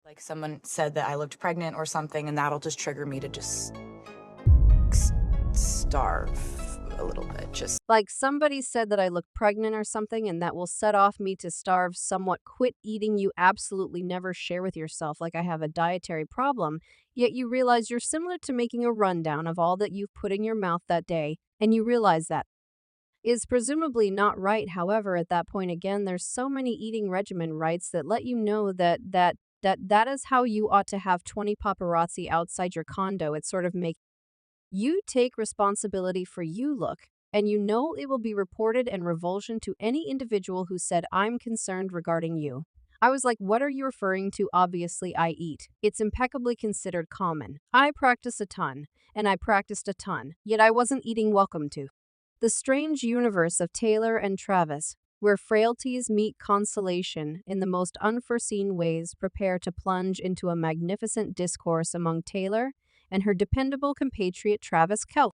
Like someone said that I looked pregnant or something, and that'll just trigger me to just starve a little bit. Just Like somebody said that I look pregnant or something, and that will set off me to starve somewhat. Quit eating. You absolutely never share with yourself like I have a dietary problem, yet you realize you're similar to making a rundown of all that you've put in your mouth that day, and you realize that is presumably not right. However, at that point again, there's so many eating regimen rights that let you know that is how you ought to have 20 paparazzi outside your condo. It sort of makes you take responsibility for you look, and you know it will be reported and revulsion to any individual who said, I'm concerned regarding you. I was like, what are you referring to? Obviously, I eat. It's impeccably considered common. I practice a ton, and I practiced a ton, yet I wasn't eating. Welcome to the strange universe of Taylor and Travis, where frailties meet consolation in the most unforeseen ways. Prepare to plunge into a magnificent discourse among Taylor and her dependable compatriot Travis Kelce.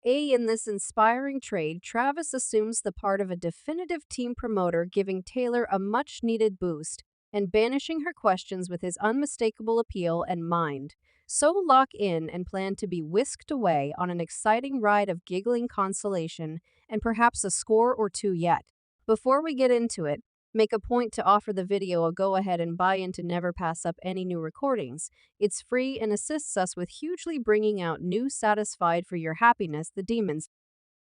In this inspiring trade, Travis assumes the part of a definitive team promoter, giving Taylor a much-needed boost and banishing her questions with his unmistakable appeal and mind. So lock in and plan to be whisked away on an exciting ride of giggling consolation and perhaps a score or two yet. Before we get into it, make a point to offer the video a go-ahead and buy-in to never pass up any new recordings. It's free and assists us with hugely bringing out new satisfied for your happiness the demons.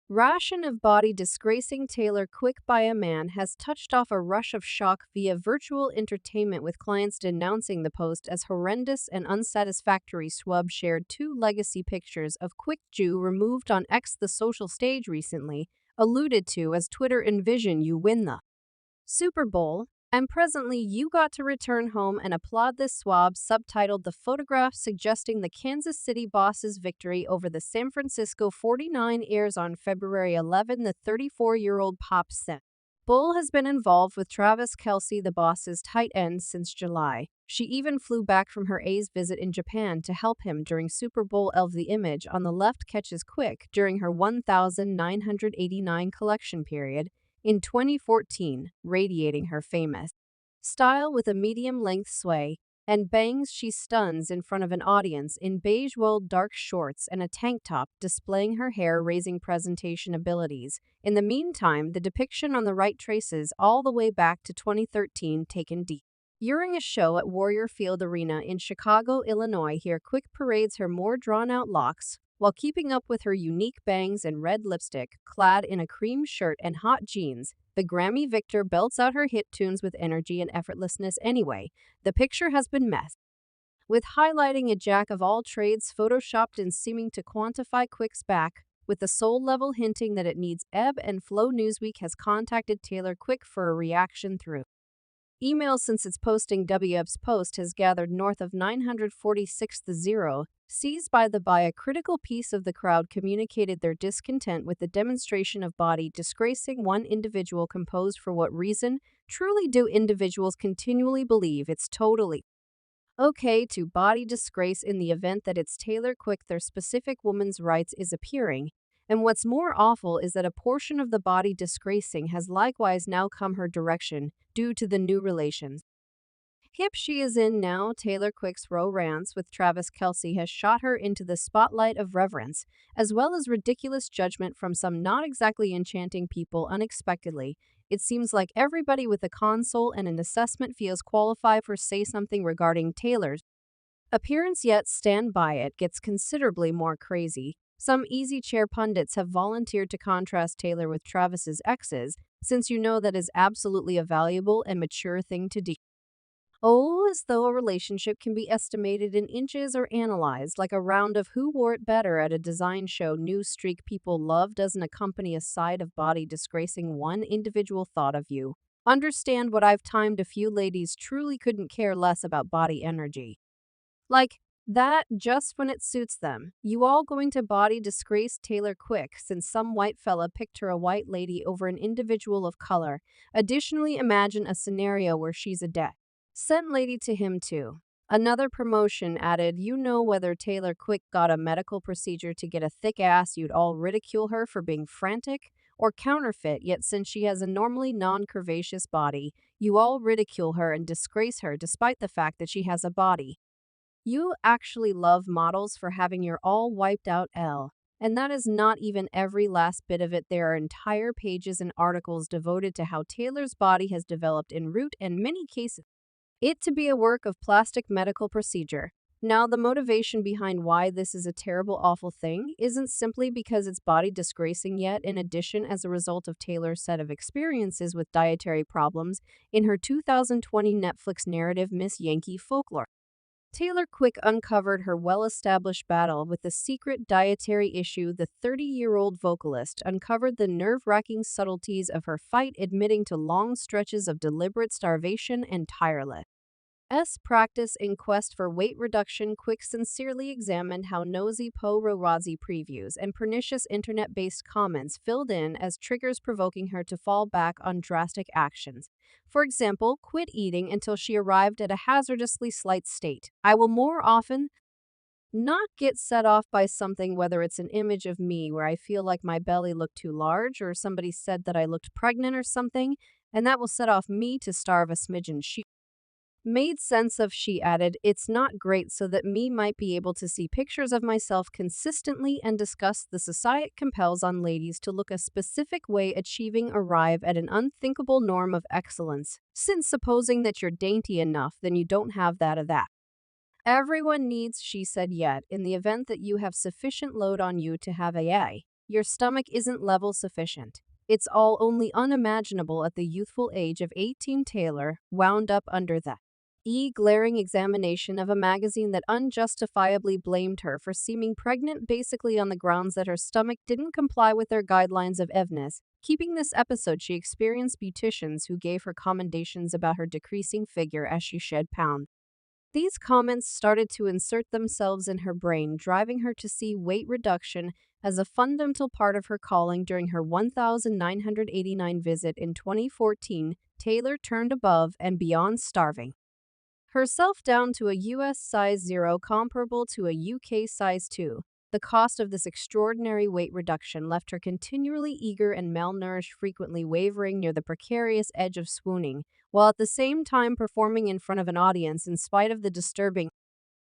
Ration of body disgracing Taylor Quick by a man has touched off a rush of shock via virtual entertainment, with clients denouncing the post as horrendous and unsatisfactory. Swab shared two legacy pictures of Quick Jew removed on X, the social stage, recently alluded to as Twitter envision you win the Super Bowl, and presently you got to return home and applaud. This swab subtitled the photograph, suggesting the Kansas City Boss's victory over the San Francisco 49 airs on February 11. The 34-year-old pop star Bull has been involved with Travis Kelce, the Boss's tight end, since July. She even flew back from her A's visit in Japan to help him during Super Bowl LV. The image on the left catches Quick during her 1,989 collection period in 2014, radiating her famous style with a medium-length sway and bangs. She stuns in front of an audience in beige wool dark shorts and a tank top, displaying her hair-raising presentation abilities. In the meantime, the depiction on the right traces all the way back to 2013, taken deep during a show at Warrior Field Arena in Chicago, Illinois. Here, Quick parades her more drawn-out locks while keeping up with her unique bangs and red lipstick. Clad in a cream shirt and hot jeans, the Grammy victor belts out her hit tunes with energy and effortlessness. Anyway, the picture has been messed with, highlighting a jack of all trades photoshopped in, seeming to quantify Quick's back, with the soul level hinting that it needs ebb and flow. Newsweek has contacted Taylor Quick for a reaction through email since its posting. WF's post has gathered north of 946. The zero seized by a critical piece of the crowd communicated their discontent with the demonstration of body disgracing one individual composed. For what reason? Truly do individuals continually believe it's totally okay to body disgrace in the event that it's Taylor Quick their specific woman's rights is appearing? And what's more awful is that a portion of the body disgracing has likewise now come her direction due to the new relations hip she is in now. Taylor Quick's romance with Travis Kelce has shot her into the spotlight of reverence, as well as ridiculous judgment from some not exactly enchanting people. Unexpectedly, it seems like everybody with a console and an assessment feels qualified for say something regarding Taylor's appearance, yet stand by it gets considerably more crazy. Some easy chair pundits have volunteered to contrast Taylor with Travis's exes, since you know that is absolutely a valuable and mature thing to do. Oh, as though a relationship can be estimated in inches or analyzed like a round of who wore it better at a design show. New streak people love doesn't accompany a side of body disgracing one individual thought of you. Understand what I've timed. A few ladies truly couldn't care less about body energy like that, just when it suits them. You all going to body disgrace Taylor Quick since some white fella picked her, a white lady, over an individual of color? Additionally, imagine a scenario where she's a sent lady to him too. Another promotion added, you know, whether Taylor Quick got a medical procedure to get a thick ass, you'd all ridicule her for being frantic or counterfeit, yet since she has a normally non-curvaceous body, You all ridicule her and disgrace her despite the fact that she has a body. You actually love models for having your all wiped out L. And that is not even every last bit of it. There are entire pages and articles devoted to how Taylor's body has developed en route and many cases it to be a work of plastic medical procedure. Now, the motivation behind why this is a terrible, awful thing isn't simply because it's body disgracing yet, in addition, as a result of Taylor's set of experiences with dietary problems in her 2020 Netflix narrative Miss Yankee Folklore. Taylor Quick uncovered her well-established battle with the secret dietary issue. The 30-year-old vocalist uncovered the nerve-wracking subtleties of her fight, admitting to long stretches of deliberate starvation and tireless practice in quest for weight reduction. Quick sincerely examined how nosy paparazzi previews and pernicious internet-based comments filled in as triggers, provoking her to fall back on drastic actions. For example, quit eating until she arrived at a hazardously slight state. I will more often not get set off by something, whether it's an image of me where I feel like my belly looked too large, or somebody said that I looked pregnant or something, and that will set off me to starve a smidgen. She made sense of, she added, it's not great, so that me might be able to see pictures of myself consistently and discuss the society compels on ladies to look a specific way, achieving arrive at an unthinkable norm of excellence. Since supposing that you're dainty enough, then you don't have that of that. Everyone needs, she said, yet, in the event that you have sufficient load on you to have your stomach isn't level sufficient. It's all only unimaginable at the youthful age of 18. Taylor wound up under the glaring examination of a magazine that unjustifiably blamed her for seeming pregnant, basically on the grounds that her stomach didn't comply with their guidelines of evness. Keeping this episode, she experienced beauticians who gave her commendations about her decreasing figure as she shed pounds. These comments started to insert themselves in her brain, driving her to see weight reduction as a fundamental part of her calling. During her 1,989 visit in 2014, Taylor turned above and beyond starving herself down to a US size 0 comparable to a UK size 2. The cost of this extraordinary weight reduction left her continually eager and malnourished, frequently wavering near the precarious edge of swooning, while at the same time performing in front of an audience in spite of the disturbing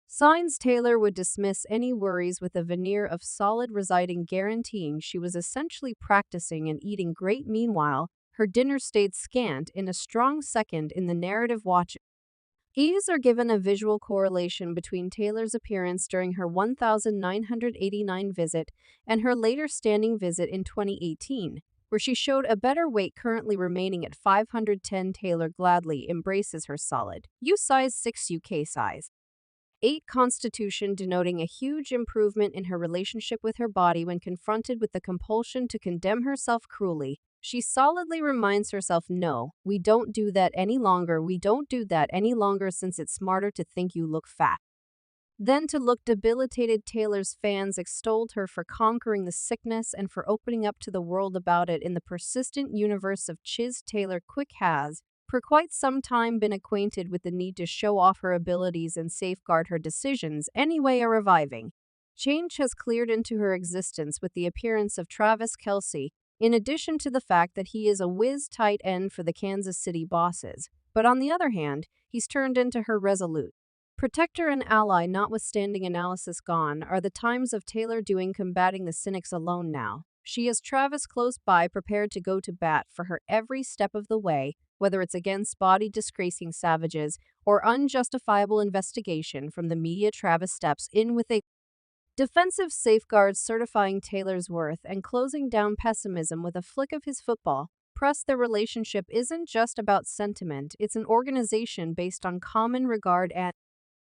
signs. Taylor would dismiss any worries with a veneer of solid residing, guaranteeing she was essentially practicing and eating great. Meanwhile, her dinner stayed scant. In a strong second in the narrative watch are given a visual correlation between Taylor's appearance during her 1,989 visit and her later standing visit in 2018, where she showed a better weight, currently remaining at 510. Taylor gladly embraces her solid size 6 UK size 8 constitution, denoting a huge improvement in her relationship with her body. When confronted with the compulsion to condemn herself cruelly, she solidly reminds herself, no, we don't do that any longer. We don't do that any longer, since it's smarter to think you look fat than to look debilitated. Taylor's fans extolled her for conquering the sickness and for opening up to the world about it. In the persistent universe of Chiz, Taylor Quick has, for quite some time, been acquainted with the need to show off her abilities and safeguard her decisions. Anyway, a reviving change has cleared into her existence with the appearance of Travis Kelce, in addition to the fact that he is a whiz tight end for the Kansas City Bosses. But on the other hand, he's turned into her resolute protector and ally. Notwithstanding analysis gone are the times of Taylor doing combating the cynics alone now. She has Travis close by, prepared to go to bat for her every step of the way, whether it's against body-disgracing savages or unjustifiable investigation from the media. Travis steps in with a defensive safeguards, certifying Taylor's worth and closing down pessimism with a flick of his football press. Their relationship isn't just about sentiment, it's an organization based on common regard and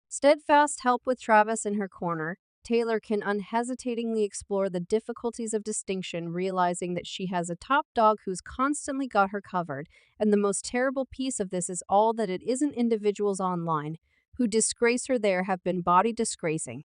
steadfast help. With Travis in her corner, Taylor can unhesitatingly explore the difficulties of distinction, realizing that she has a top dog who's constantly got her covered. And the most terrible piece of this is all that it isn't individuals online who disgrace her. There have been body disgracing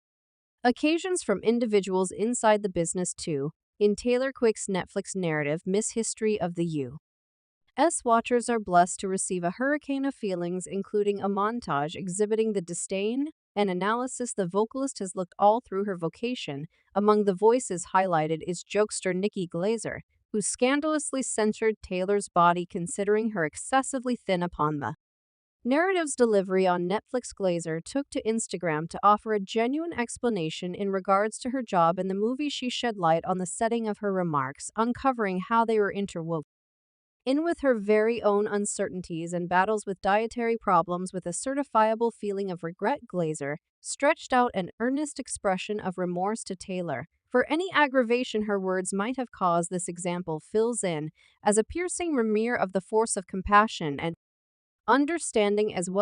occasions from individuals inside the business too. In Taylor Quick's Netflix narrative, Miss History of the U.S. watchers are blessed to receive a hurricane of feelings, including a montage exhibiting the disdain and analysis the vocalist has looked all through her vocation. Among the voices highlighted is jokester Nikki Glazer, who scandalously censored Taylor's body considering her excessively thin upon the narrative's delivery on Netflix. Glazer took to Instagram to offer a genuine explanation in regards to her job in the movie. She shed light on the setting of her remarks, uncovering how they were interwoven in with her very own uncertainties and battles with dietary problems. With a certifiable feeling of regret, Glazer stretched out an earnest expression of remorse to Taylor for any aggravation her words might have caused. This example fills in as a piercing reminder of the force of compassion and understanding, as well